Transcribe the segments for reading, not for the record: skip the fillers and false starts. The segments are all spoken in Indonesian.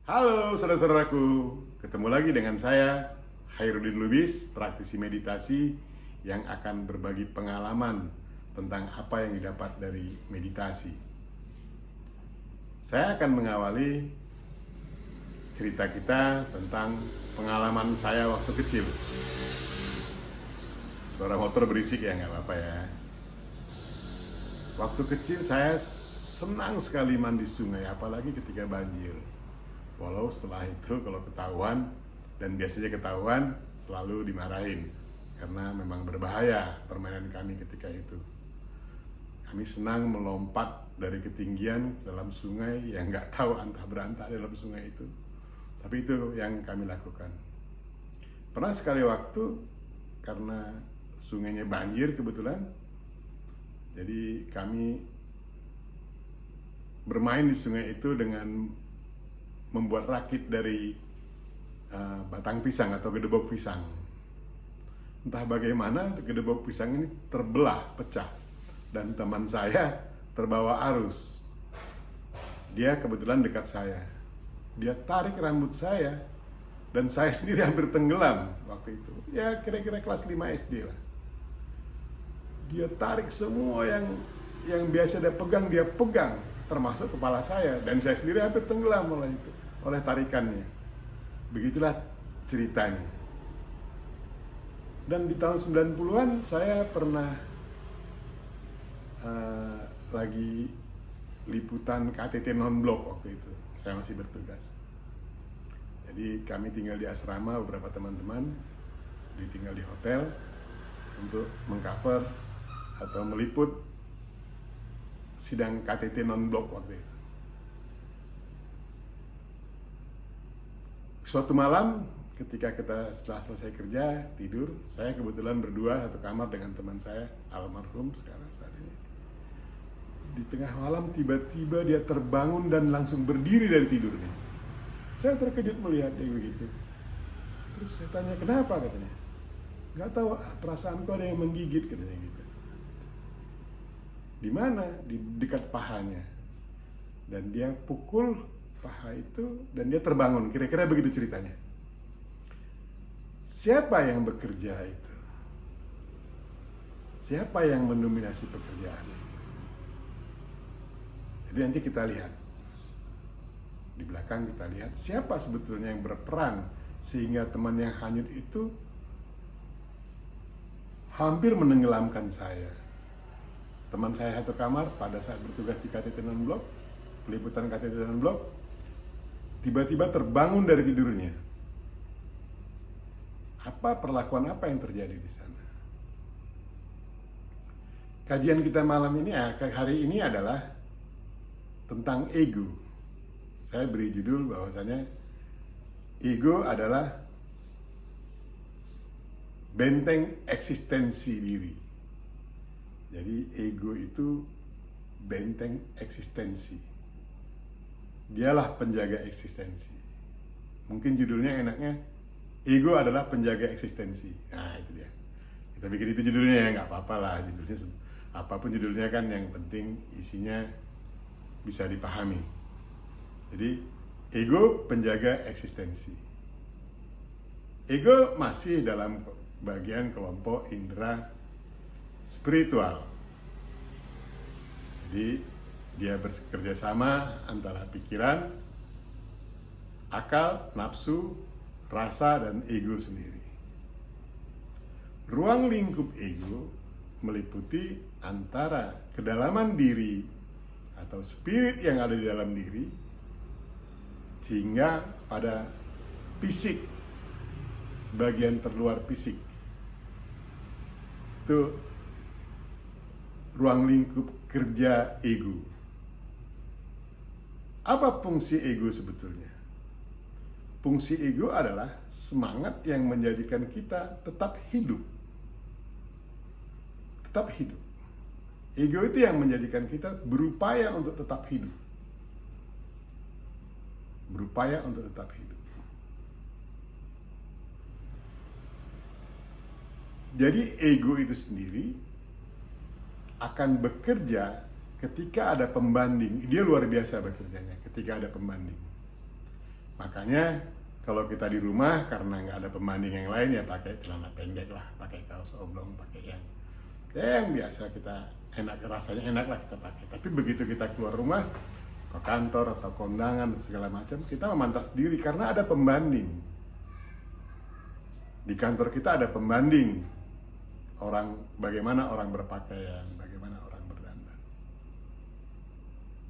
Halo saudara-saudaraku, ketemu lagi dengan saya Khairuddin Lubis, praktisi meditasi yang akan berbagi pengalaman tentang apa yang didapat dari meditasi. Saya akan mengawali cerita kita tentang pengalaman saya waktu kecil. Suara motor berisik ya, nggak apa-apa ya. Waktu kecil saya senang sekali mandi sungai, apalagi ketika banjir. Walau setelah itu kalau ketahuan, dan biasanya ketahuan, selalu dimarahin karena memang berbahaya permainan kami ketika itu. Kami senang melompat dari ketinggian dalam sungai yang nggak tahu antah berantah dalam sungai itu. Tapi itu yang kami lakukan. Pernah sekali waktu karena sungainya banjir kebetulan, jadi kami bermain di sungai itu dengan membuat rakit dari batang pisang atau gedebok pisang. Entah bagaimana gedebok pisang ini terbelah, pecah, dan teman saya terbawa arus. Dia kebetulan dekat saya. Dia tarik rambut saya dan saya sendiri hampir tenggelam waktu itu. Ya kira-kira kelas 5 SD lah. Dia tarik semua yang biasa dia pegang, termasuk kepala saya, dan saya sendiri hampir tenggelam oleh tarikannya. Begitulah ceritanya. Dan di tahun 90-an saya pernah lagi liputan KTT non-blok waktu itu. Saya masih bertugas. Jadi kami tinggal di asrama, beberapa teman-teman ditinggal di hotel untuk mengcover atau meliput sidang KTT non-blok waktu itu. Suatu malam ketika kita setelah selesai kerja tidur, saya kebetulan berdua satu kamar dengan teman saya almarhum sekarang saat ini. Di tengah malam tiba-tiba dia terbangun dan langsung berdiri dari tidurnya. Saya terkejut melihat dia begitu. Terus saya tanya kenapa, katanya. Nggak tahu, perasaanku ada yang menggigit, katanya gitu. Di mana? Di dekat pahanya. Dan dia pukul paha itu dan dia terbangun. Kira-kira begitu ceritanya. Siapa yang bekerja itu? Siapa yang mendominasi pekerjaan itu? Jadi nanti kita lihat. Di belakang kita lihat siapa sebetulnya yang berperan sehingga teman yang hanyut itu hampir menenggelamkan saya. Teman saya satu kamar pada saat bertugas di KTT non-blok, peliputan KTT non-blok, tiba-tiba terbangun dari tidurnya. Perlakuan apa yang terjadi di sana? Kajian kita malam ini, hari ini adalah tentang ego. Saya beri judul bahwasanya ego adalah benteng eksistensi diri. Jadi ego itu benteng eksistensi. Dialah penjaga eksistensi. Mungkin judulnya enaknya, ego adalah penjaga eksistensi. Nah itu dia. Kita bikin itu judulnya ya, nggak apa-apa lah judulnya. Apapun judulnya kan yang penting isinya bisa dipahami. Jadi ego penjaga eksistensi. Ego masih dalam bagian kelompok indera spiritual. Jadi dia bekerja sama antara pikiran, akal, nafsu, rasa, dan ego sendiri. Ruang lingkup ego meliputi antara kedalaman diri atau spirit yang ada di dalam diri hingga pada fisik, bagian terluar fisik. Itu ruang lingkup kerja ego. Apa fungsi ego sebetulnya? Fungsi ego adalah semangat yang menjadikan kita tetap hidup. Tetap hidup. Ego itu yang menjadikan kita berupaya untuk tetap hidup. Berupaya untuk tetap hidup. Jadi ego itu sendiri akan bekerja ketika ada pembanding. Dia luar biasa bekerjanya ketika ada pembanding. Makanya kalau kita di rumah karena nggak ada pembanding yang lain ya pakai celana pendek lah, pakai kaos oblong, pakai yang biasa kita enak, rasanya enak lah kita pakai. Tapi begitu kita keluar rumah ke kantor atau kondangan segala macam, kita memantas diri karena ada pembanding. Di kantor kita ada pembanding orang, bagaimana orang berpakaian, bagaimana orang berdandan.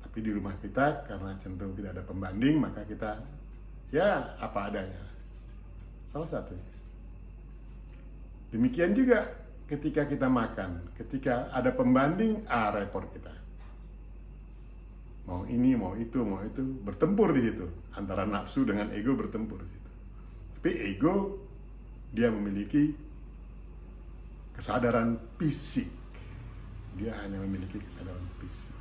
Tapi di rumah kita karena cenderung tidak ada pembanding, maka kita ya apa adanya. Salah satunya. Demikian juga ketika kita makan, ketika ada pembanding, repot kita. Mau ini, mau itu, bertempur di situ. Antara nafsu dengan ego bertempur di situ. Tapi ego dia memiliki kesadaran fisik. Dia hanya memiliki kesadaran fisik.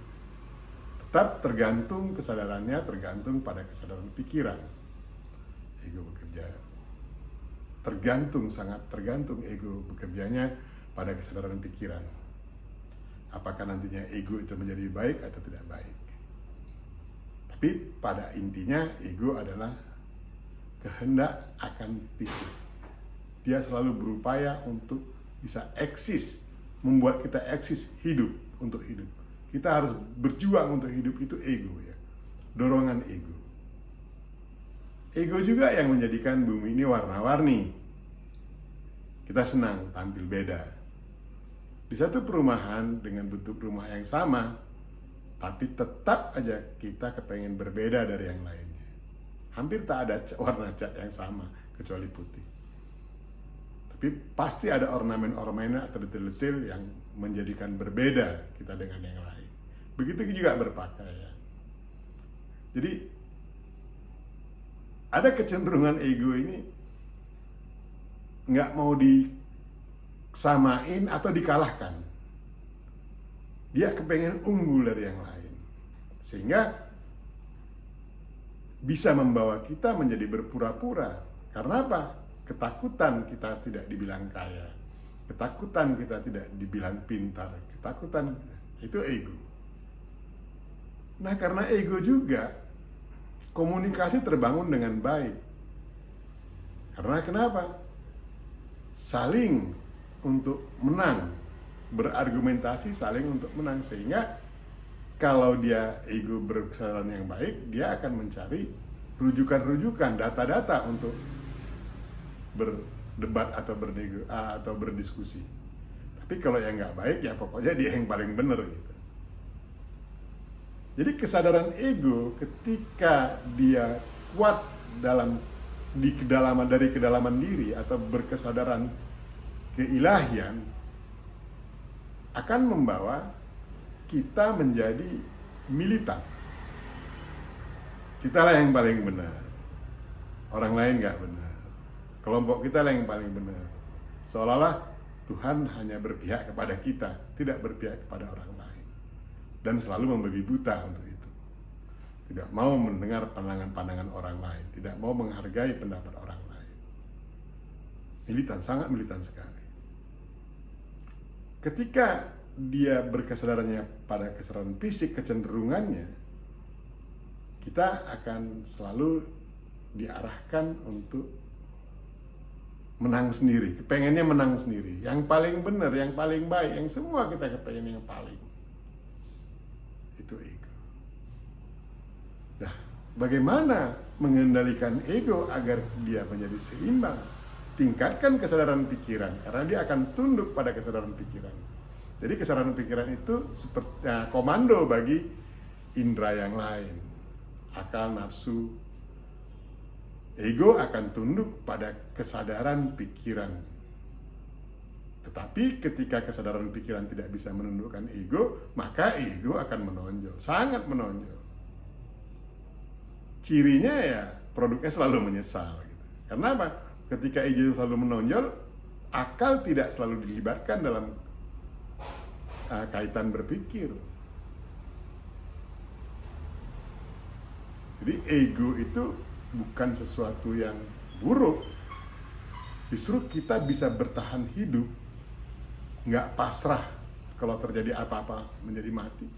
Tetap tergantung kesadarannya, tergantung pada kesadaran pikiran. Ego bekerja. Sangat tergantung ego bekerjanya pada kesadaran pikiran. Apakah nantinya ego itu menjadi baik atau tidak baik. Tapi pada intinya ego adalah kehendak akan fisik. Dia selalu berupaya untuk bisa eksis, membuat kita eksis, hidup untuk hidup. Kita harus berjuang untuk hidup, itu ego ya. Dorongan ego. Ego juga yang menjadikan bumi ini warna-warni. Kita senang tampil beda. Di satu perumahan dengan bentuk rumah yang sama, tapi tetap aja kita kepengen berbeda dari yang lainnya. Hampir tak ada warna cat yang sama, kecuali putih. Tapi pasti ada ornamen-ornamen atau detail-detail yang menjadikan berbeda kita dengan yang lain. Begitu juga berpakaian. Jadi ada kecenderungan ego ini nggak mau disamain atau dikalahkan. Dia kepengen unggul dari yang lain. Sehingga bisa membawa kita menjadi berpura-pura. Karena apa? Ketakutan kita tidak dibilang kaya, ketakutan kita tidak dibilang pintar, ketakutan itu ego. Nah, karena ego juga komunikasi terbangun dengan baik. Karena kenapa? Saling untuk menang, berargumentasi saling untuk menang, sehingga kalau dia ego berkesadaran yang baik, dia akan mencari rujukan-rujukan, data-data untuk berdebat atau berdiskusi. Tapi kalau yang nggak baik ya pokoknya dia yang paling benar gitu. Jadi kesadaran ego ketika dia kuat dari kedalaman diri atau berkesadaran keilahian akan membawa kita menjadi militan. Kitalah yang paling benar, orang lain nggak benar. Kelompok kita lah yang paling benar. Seolah-olah Tuhan hanya berpihak kepada kita, tidak berpihak kepada orang lain. Dan selalu membabi buta untuk itu. Tidak mau mendengar pandangan-pandangan orang lain, tidak mau menghargai pendapat orang lain. Militan, sangat militan sekali. Ketika dia berkesadarannya pada kesadaran fisik, kecenderungannya, kita akan selalu diarahkan untuk menang sendiri, kepengennya menang sendiri, yang paling benar, yang paling baik, yang semua kita kepengen yang paling. Itu ego. Nah, bagaimana mengendalikan ego agar dia menjadi seimbang? Tingkatkan kesadaran pikiran, karena dia akan tunduk pada kesadaran pikiran. Jadi kesadaran pikiran itu seperti komando bagi indera yang lain, akal, nafsu. Ego akan tunduk pada kesadaran pikiran. Tetapi ketika kesadaran pikiran tidak bisa menundukkan ego, maka ego akan menonjol, sangat menonjol. Cirinya ya produknya selalu menyesal gitu. Karena apa? Ketika ego selalu menonjol, akal tidak selalu dilibatkan dalam kaitan berpikir. Jadi ego itu bukan sesuatu yang buruk. Justru kita bisa bertahan hidup, nggak pasrah kalau terjadi apa-apa menjadi mati.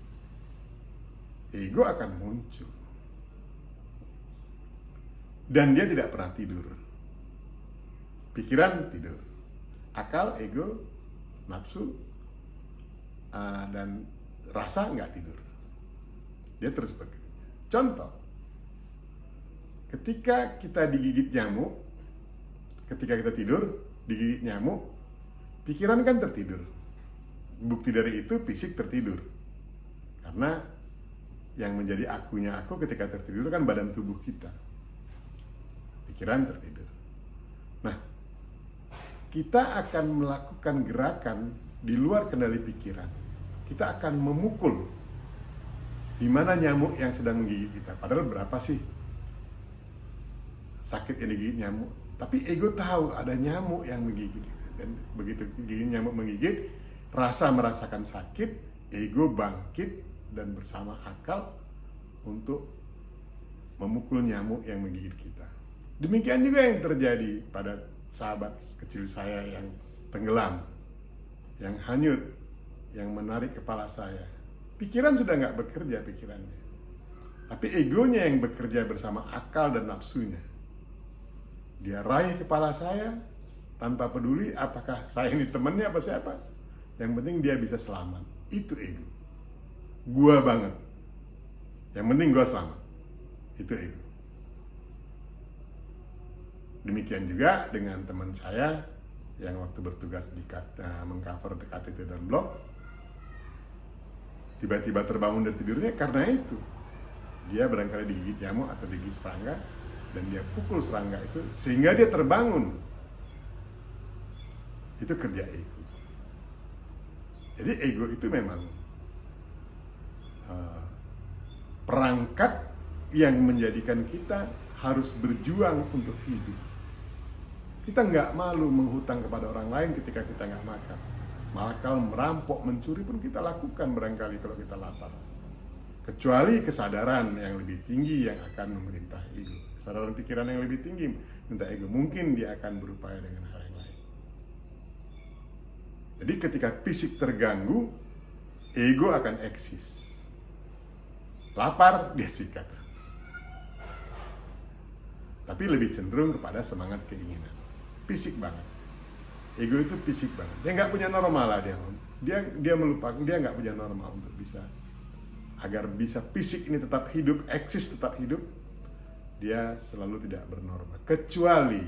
Ego akan muncul. Dan dia tidak pernah tidur. Pikiran tidur, akal, ego, nafsu, dan rasa nggak tidur. Dia terus bekerja. Contoh, ketika kita digigit nyamuk, ketika kita tidur, digigit nyamuk, pikiran kan tertidur. Bukti dari itu fisik tertidur. Karena yang menjadi akunya aku ketika tertidur kan badan tubuh kita. Pikiran tertidur. Nah, kita akan melakukan gerakan di luar kendali pikiran. Kita akan memukul di mana nyamuk yang sedang menggigit kita. Padahal berapa sih sakit yang digigit nyamuk? Tapi ego tahu ada nyamuk yang menggigit kita. Dan begitu nyamuk menggigit, merasakan sakit, ego bangkit dan bersama akal untuk memukul nyamuk yang menggigit kita. Demikian juga yang terjadi pada sahabat kecil saya yang tenggelam, yang hanyut, yang menarik kepala saya. Pikiran sudah nggak bekerja pikirannya, tapi egonya yang bekerja bersama akal dan nafsunya. Dia raih kepala saya tanpa peduli apakah saya ini temannya apa siapa. Yang penting dia bisa selamat. Itu ego. Gua banget. Yang penting gua selamat. Itu ego. Demikian juga dengan teman saya yang waktu bertugas di mengcover KTT dan blog, tiba-tiba terbangun dari tidurnya karena itu. Dia barangkali digigit nyamuk atau digigit serangga, dan dia pukul serangga itu sehingga dia terbangun. Itu kerja ego. Jadi ego itu memang perangkat yang menjadikan kita harus berjuang untuk hidup. Kita nggak malu menghutang kepada orang lain ketika kita nggak makan. Malah kalau merampok, mencuri pun kita lakukan barangkali kalau kita lapar. Kecuali kesadaran yang lebih tinggi yang akan memerintah ego. Kesadaran pikiran yang lebih tinggi memerintah ego. Mungkin dia akan berupaya dengan hal yang lain. Jadi ketika fisik terganggu, ego akan eksis. Lapar, dia sikat. Tapi lebih cenderung kepada semangat keinginan. Fisik banget. Ego itu fisik banget. Dia nggak punya normal lah dia melupakan, dia nggak punya normal untuk bisa agar bisa fisik ini tetap hidup, eksis tetap hidup. Dia selalu tidak bernorma kecuali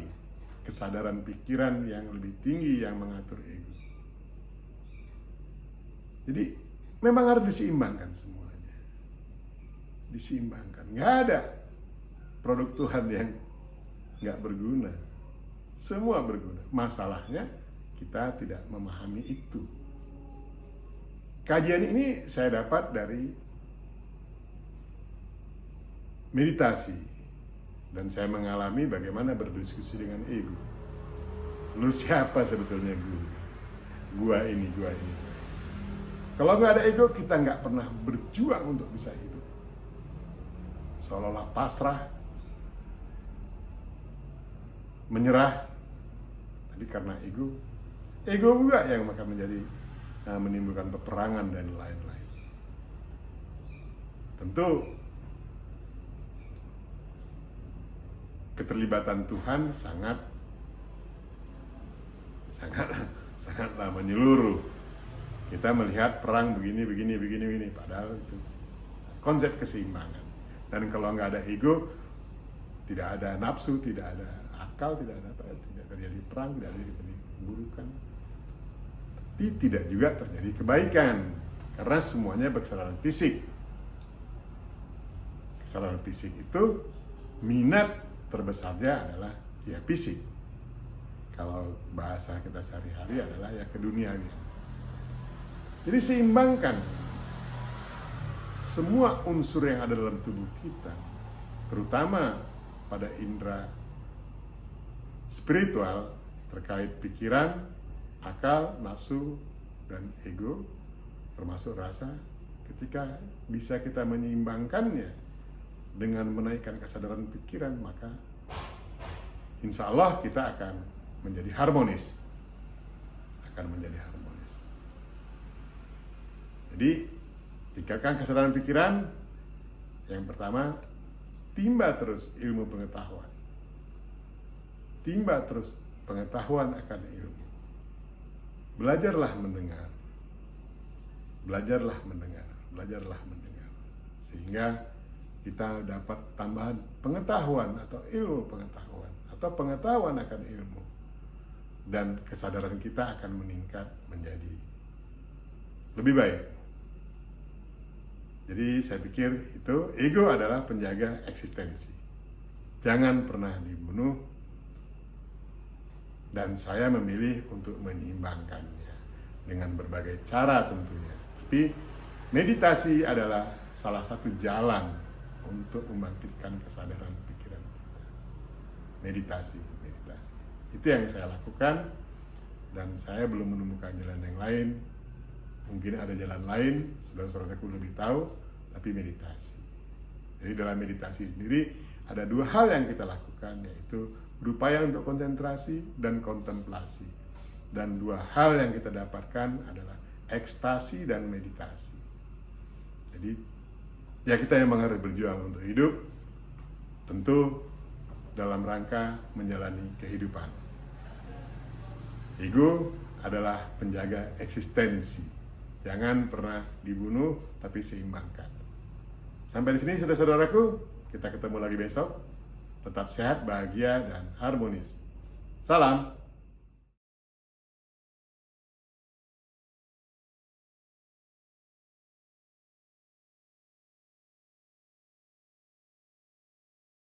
kesadaran pikiran yang lebih tinggi yang mengatur ego. Jadi memang harus diseimbangkan semuanya. Diseimbangkan. Nggak ada produk Tuhan yang nggak berguna. Semua berguna. Masalahnya kita tidak memahami itu. Kajian ini saya dapat dari meditasi, dan saya mengalami bagaimana berdiskusi dengan ego. Lu siapa sebetulnya gua ini. Kalau nggak ada ego, kita nggak pernah berjuang untuk bisa hidup. Seolah-olah pasrah, menyerah. Tapi karena ego juga yang akan menimbulkan peperangan dan lain-lain. Tentu keterlibatan Tuhan sangatlah menyeluruh. Kita melihat perang begini, padahal itu konsep keseimbangan. Dan kalau nggak ada ego, tidak ada nafsu, tidak ada akal, tidak ada apa, tidak terjadi perang, tidak terjadi keburukan, tapi tidak juga terjadi kebaikan, karena semuanya berkesadaran fisik. Kesadaran fisik itu minat terbesarnya adalah ya fisik. Kalau bahasa kita sehari-hari adalah ya keduniawian. Jadi seimbangkan semua unsur yang ada dalam tubuh kita, terutama pada indera spiritual terkait pikiran, akal, nafsu, dan ego, termasuk rasa. Ketika bisa kita menyeimbangkannya dengan menaikkan kesadaran pikiran, maka insya Allah kita akan menjadi harmonis. Jadi tingkatkan kesadaran pikiran. Yang pertama, timba terus ilmu pengetahuan. timba terus pengetahuan akan ilmu. Belajarlah mendengar. Belajarlah mendengar. Belajarlah mendengar. Sehingga kita dapat tambahan pengetahuan atau ilmu pengetahuan atau pengetahuan akan ilmu. Dan kesadaran kita akan meningkat menjadi lebih baik. Jadi saya pikir itu ego adalah penjaga eksistensi. Jangan pernah dibunuh, dan saya memilih untuk menyeimbangkannya dengan berbagai cara tentunya. Tapi meditasi adalah salah satu jalan untuk membangkitkan kesadaran pikiran kita. Meditasi. Itu yang saya lakukan, dan saya belum menemukan jalan yang lain. Mungkin ada jalan lain, saudara-saudaraku lebih tahu, tapi meditasi. Jadi dalam meditasi sendiri ada dua hal yang kita lakukan, yaitu berupaya untuk konsentrasi dan kontemplasi. Dan dua hal yang kita dapatkan adalah ekstasi dan meditasi. Jadi ya kita memang harus berjuang untuk hidup, tentu dalam rangka menjalani kehidupan. Ego adalah penjaga eksistensi. Jangan pernah dibunuh, tapi seimbangkan. Sampai di sini saudara-saudaraku, kita ketemu lagi besok. Tetap sehat, bahagia, dan harmonis. Salam.